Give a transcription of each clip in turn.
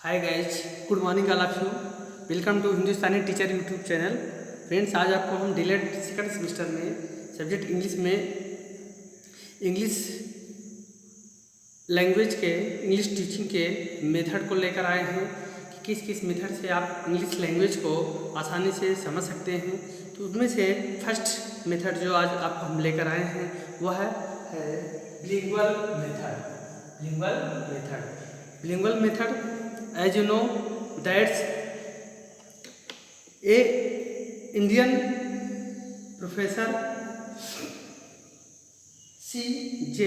Hi guys, good morning all of you. Welcome to Hindustani teacher YouTube channel. Friends, आज आपको हम DElEd second semester में subject English में English language के English teaching के method को लेकर आए हैं कि किस किस मेथड से आप इंग्लिश लैंग्वेज को आसानी से समझ सकते हैं। तो उसमें से फर्स्ट मेथड जो आज आपको हम लेकर आए हैं वह है bilingual method. Bilingual method, as you know, that's a Indian professor C.J.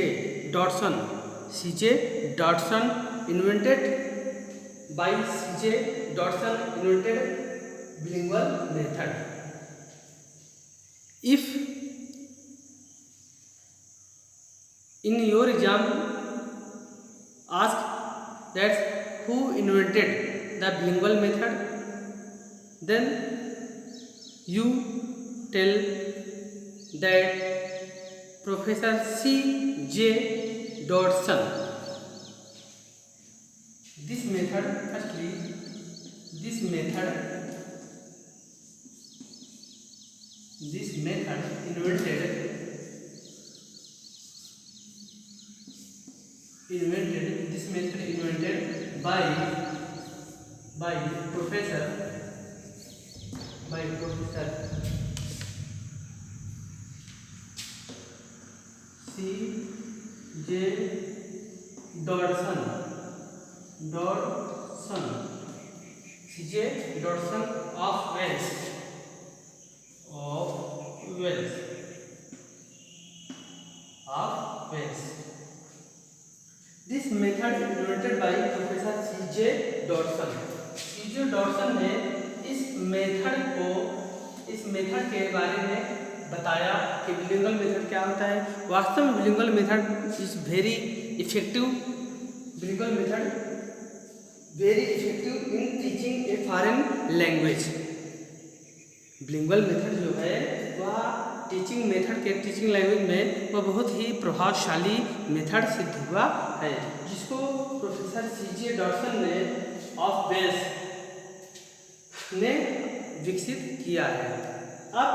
Dodson invented bilingual method. If in your exam ask that who invented the bilingual method, then you tell that Professor C.J. Dodson. This method invented by Professor C.J. Dodson. C.J. Dodson of Wales. This method invented by Professor C.J. Dodson. C.J. Dodson ने इस method के बारे में बताया कि बिलिंगुअल method क्या होता है। वास्तव में bilingual method is very effective in teaching a foreign language. Bilingual method जो है वह टीचिंग लैंग्वेज में वह बहुत ही प्रभावशाली मेथड सिद्ध हुआ है, जिसको प्रोफेसर C.J. डॉडसन ने ऑफ वेल्स ने विकसित किया है। अब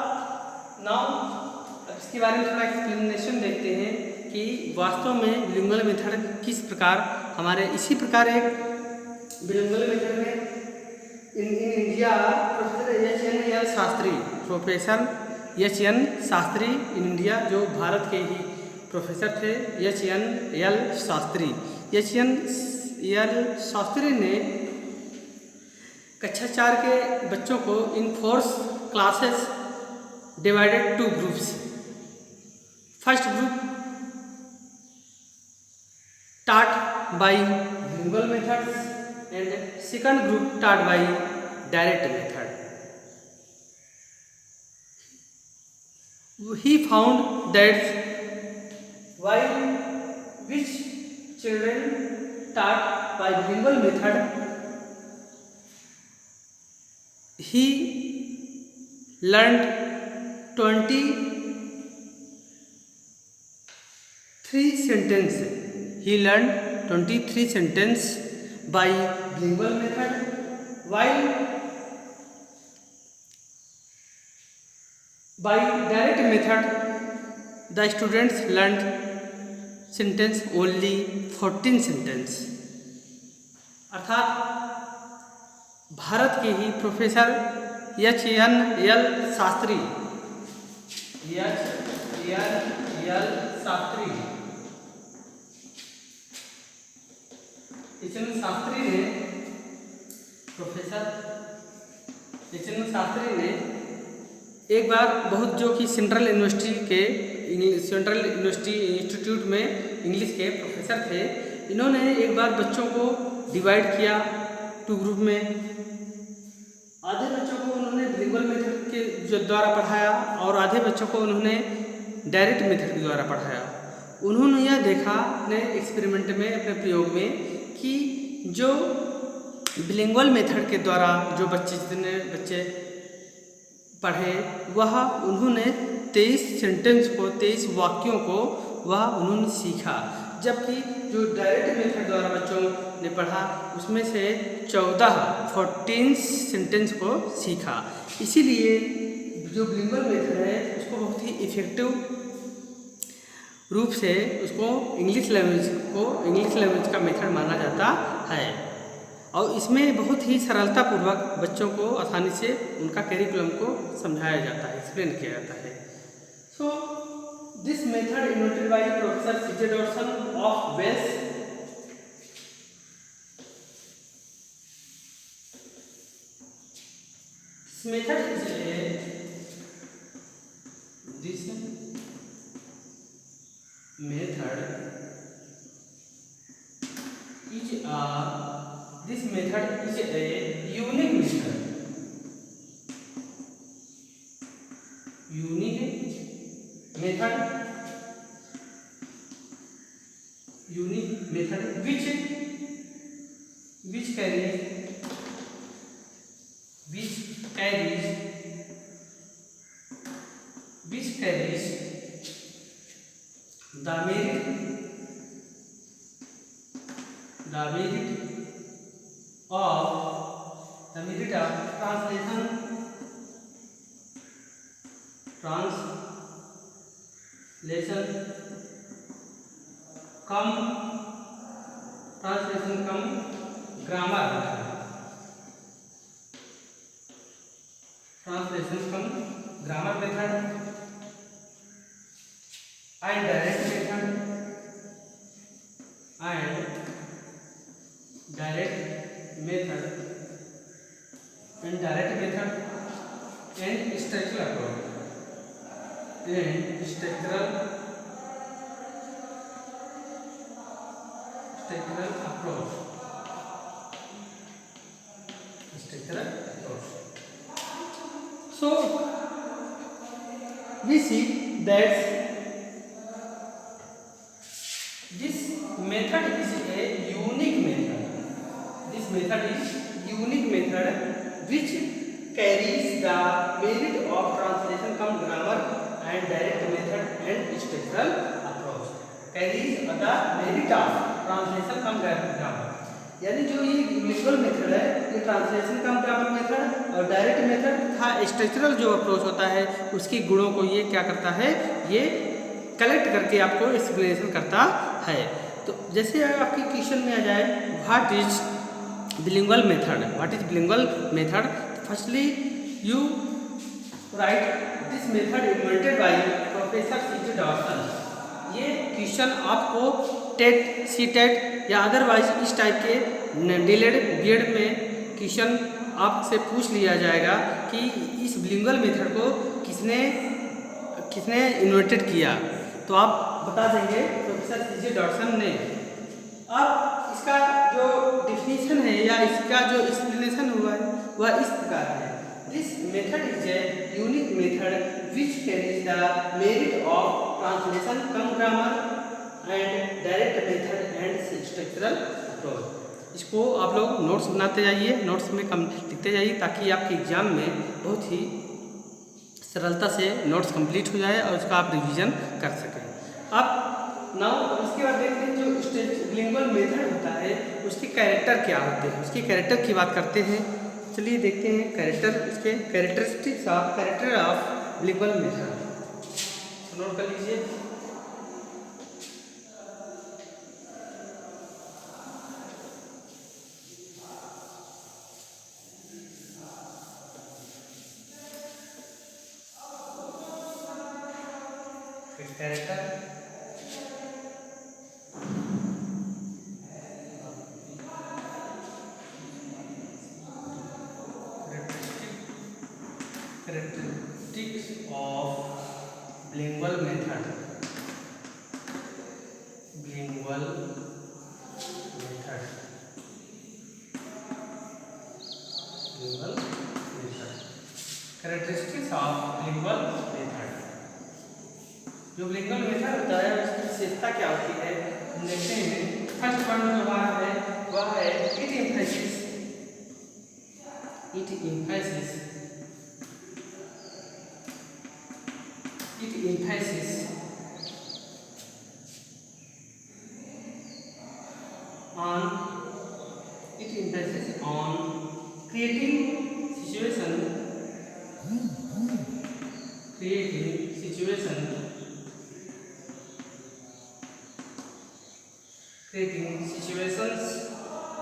इसके बारे में थोड़ा एक्सप्लेनेशन देखते हैं कि वास्तव में बिलिंगुअल मेथड किस प्रकार हमारे इसी प्रकार एक बिलिंगुअल मेथड में in India professor H.N. Shastri in India, जो भारत के ही प्रोफेसर थे, H.N.L. शास्त्री ने कक्षा 4 के बच्चों को इन 4 classes divided 2 groups. First group taught by bilingual methods and second group taught by direct method. He found that which children taught by bilingual method, he learned 23 sentences. He learned 23 sentences by bilingual method, while by direct method the students learned sentence only 14 sentences. अर्थात भारत के ही professor H.N.L. Shastri ने एक बार बहुत, जो कि central university institute में English के professor थे, इन्होंने एक बार बच्चों को डिवाइड किया 2 ग्रुप में। आधे बच्चों को उन्होंने बिलिंगुअल मेथड के द्वारा पढ़ाया और आधे बच्चों को उन्होंने डायरेक्ट मेथड के द्वारा पढ़ाया। उन्होंने यह देखा अपने एक्सपेरिमेंट में, अपने प्रयोग में, कि जो बिलिंगुअल मेथड के द्वारा जो जितने बच्चे पढ़े वह उन्होंने 23 सेंटेंस को, 23 वाक्यों को वह उन्होंने सीखा, जबकि जो डायरेक्ट मेथड द्वारा बच्चों ने पढ़ा उसमें से 14 सेंटेंस को सीखा। इसीलिए जो बिलिंगुअल मेथड है उसको बहुत ही इफेक्टिव रूप से उसको इंग्लिश लैंग्वेज का मेथड माना जाता है और इसमें बहुत ही सरलतापूर्वक बच्चों को आसानी से उनका करिकुलम को समझाया जाता है, एक्सप्लेन किया जाता है। So this method invented by professor CJ Dodson of Wales method is this method is a unique method. Unique method which carries the merit of translation come grammar method and direct method and structural approach So we see that this method is a unique method. This method is unique method which carries the merit of translation cum grammar and direct method and structural approach. Carries the merit of translation cum grammar. यानी जो ये बिलिंगुअल method है ये translation कम grammar method और direct method तथा structural जो approach होता है उसकी गुणों को ये क्या करता है, ये कलेक्ट करके आपको एक्सप्लेनेशन करता है। तो जैसे आपके क्वेश्चन में आ जाए what is bilingual method, firstly you write this method invented by professor CJ Dodson. ये क्वेश्चन आपको टेट, सीटेट या अदरवाइज इस टाइप के डीलेड बीएड में क्वेश्चन आपसे पूछ लिया जाएगा कि इस बिलिंगुअल मेथड को किसने इन्वेंटेड किया, तो आप बता देंगे प्रोफेसर सीजे डॉटसन ने। अब इसका जो डिफिनीशन है या इसका जो एक्सप्लेनेशन हुआ है वह इस प्रकार है। This method is a unique method which carries the merit of translation come grammar and direct method and structural approach. इसको आप लोग नोट्स बनाते जाइए, नोट्स में कम लिखते जाइए ताकि आपके एग्जाम में बहुत ही सरलता से नोट्स कंप्लीट हो जाए और उसका आप रिवीजन कर सकें। अब नाउ इसके बाद देखते हैं जो बिलिंगुअल मेथड होता है उसके कैरेक्टर क्या होते हैं, उसके कैरेक्टर की बात करते हैं। चलिए देखते हैं कैरेक्टर, इसके characteristics of bilingual method. Note कर लीजिए। Characteristics of bilingual method. Characteristics of bilingual method. जो बिलिंगुअल मेथड होता है उसकी विशेषता क्या होती है हम देखते हैं। फर्स्ट पॉइंट जो हमारा है वह है it emphasis on it emphasizes on creating situation creating situations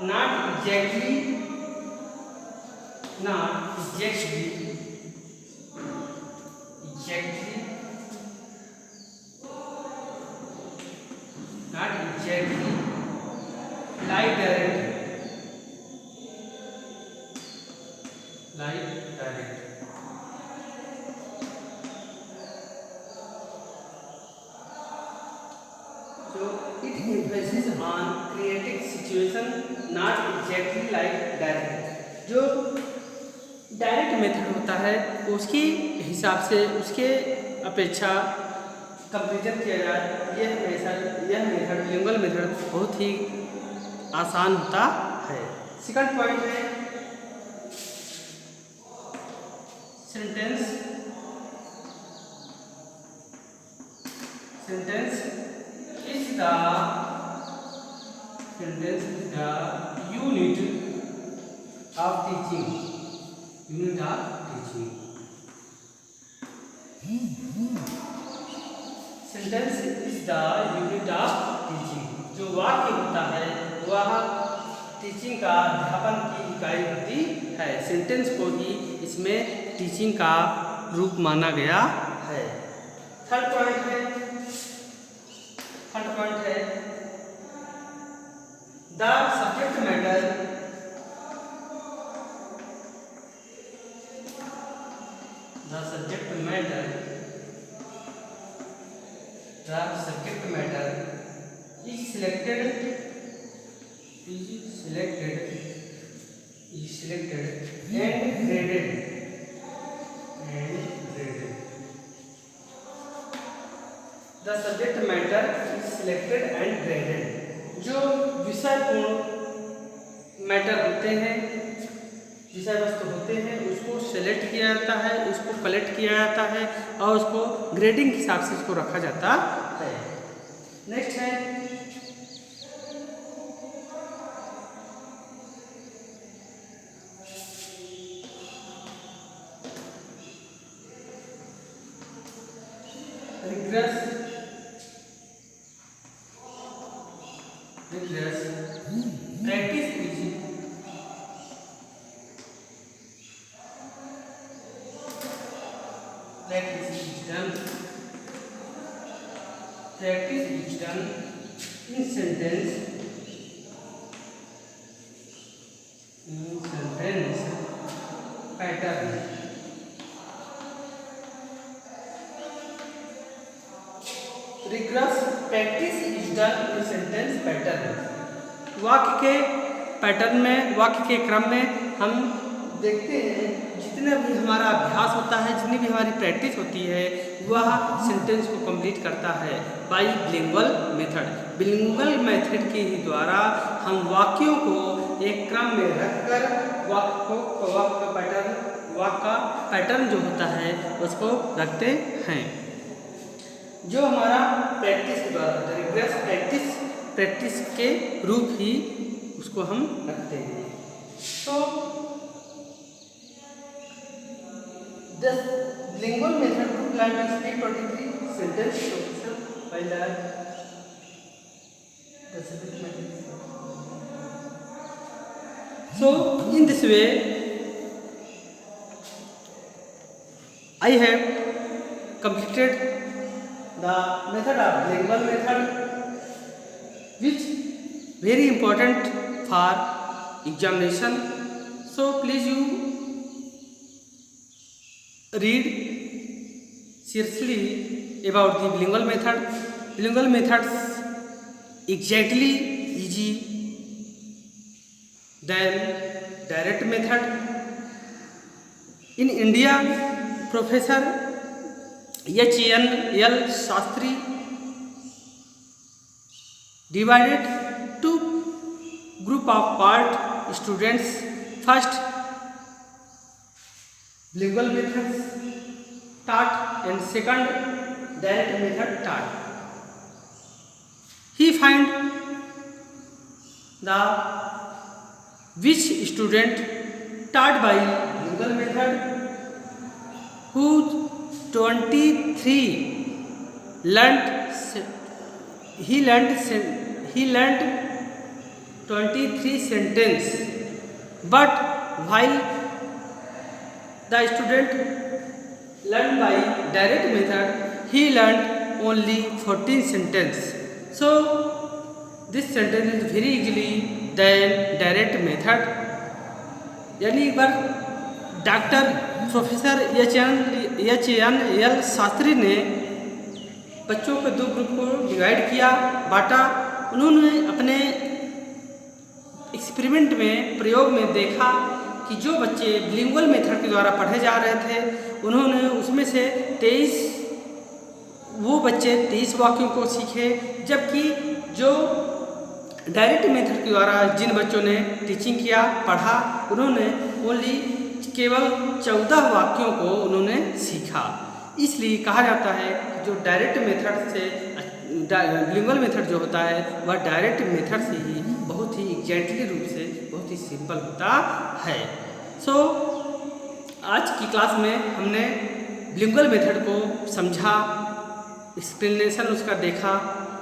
not exactly exactly not exactly like direct so it emphasizes on creating situation not exactly like direct जो डायरेक्ट मेथड होता है उसकी हिसाब से उसके अपेक्षा कंपेरिजन किया जाए यह मेथड लिंगुअल मेथड बहुत ही आसान होता है। सेकंड पॉइंट है sentence is the unit of teaching sentence is the unit of teaching जो वाक्य होता है वह टीचिंग का अध्यापन की इकाई होती है। सेंटेंस को ही इसमें टीचिंग का रूप माना गया है। थर्ड पॉइंट है the subject matter is selected and graded the subject matter is selected and graded जो विषय पूर्ण मैटर होते हैं विषय वस्तु होते हैं उसको सेलेक्ट किया जाता है उसको कलेक्ट किया जाता है और उसको ग्रेडिंग के हिसाब से उसको रखा जाता है। नेक्स्ट है practice is done in sentence pattern rigorous practice is done in sentence pattern वाक्य के पैटर्न में वाक्य के क्रम में हम देखते हैं जितना भी हमारा अभ्यास होता है जितनी भी हमारी प्रैक्टिस होती है वह सेंटेंस को कंप्लीट करता है बाय बिलिंगुअल मेथड। बिलिंगुअल मेथड के ही द्वारा हम वाक्यों को एक क्रम में रखकर वाक्य का पैटर्न जो होता है उसको रखते हैं जो हमारा प्रैक्टिस के द्वारा होता है। रिग्रेस प्रैक्टिस के रूप ही उसको हम रखते हैं। तो the lingual method to plan to speak 23 sentence structure by that the subject matter. So in this way I have completed the method of lingual method which very important for examination. So please you read seriously about the bilingual method. Bilingual methods exactly easy than direct method. In India, Professor H.N.L. Shastri divided two group of part students. First, bilingual methods taught and second, direct method taught. He find the which student taught by bilingual method who 23 learnt 23 sentence, but while the student learned by direct method he learned only 14 sentence. So this sentence is very easily than direct method. यानी एक बार doctor professor एच.एन.एल. Shastri ने बच्चों के दो group को divide किया, बांटा। उन्होंने अपने एक्सपेरिमेंट में, प्रयोग में देखा कि जो बच्चे बिलिंगुअल मेथड के द्वारा पढ़े जा रहे थे, उन्होंने उसमें से 23 वाक्यों को सीखे, जबकि जो डायरेक्ट मेथड के द्वारा जिन बच्चों ने टीचिंग किया, पढ़ा, उन्होंने ओनली केवल 14 वाक्यों को उन्होंने सीखा। इसलिए कहा जाता है कि जो डायरेक्ट मेथड से बिलिंगुअल मेथड जो होता है वह डायरेक्ट मेथड से ही बहुत ही एग्जैक्टली रूप से बहुत ही सिंपल होता है। सो आज की क्लास में हमने बिलिंगुअल मेथड को समझा, एक्सप्लेनेशन उसका देखा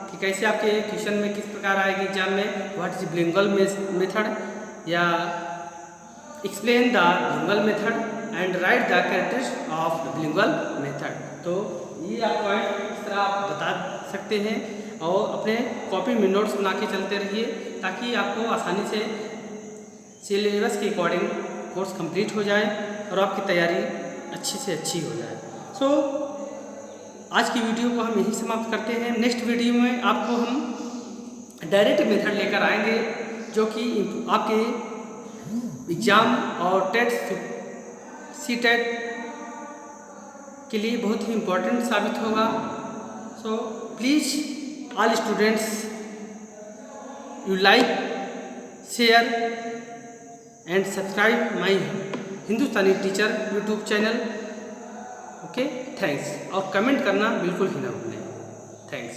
कि कैसे आपके क्वेश्चन में किस प्रकार आएगी एग्जाम में, व्हाट इज बिलिंगुअल मेथड, या explain the bilingual method and write the characteristics of bilingual method. तो ये आप पॉइंट इस तरह आप बता सकते हैं और अपने कॉपी में नोट्स बना के चलते रहिए, ताकि आपको आसानी से सिलेबस के अकॉर्डिंग कोर्स कंप्लीट हो जाए और आपकी तैयारी अच्छी से अच्छी हो जाए। सो आज की वीडियो को हम यहीं समाप्त करते हैं। नेक्स्ट वीडियो में आपको हम डायरेक्ट मेथड लेकर आएंगे, जो कि आपके एग्ज़ाम और टेट, सीटेट के लिए बहुत ही इम्पोर्टेंट साबित होगा। So please all students, you like, share and subscribe my Hindustani teacher YouTube channel. Okay, thanks. और कमेंट करना बिल्कुल ही ना भूलें। थैंक्स।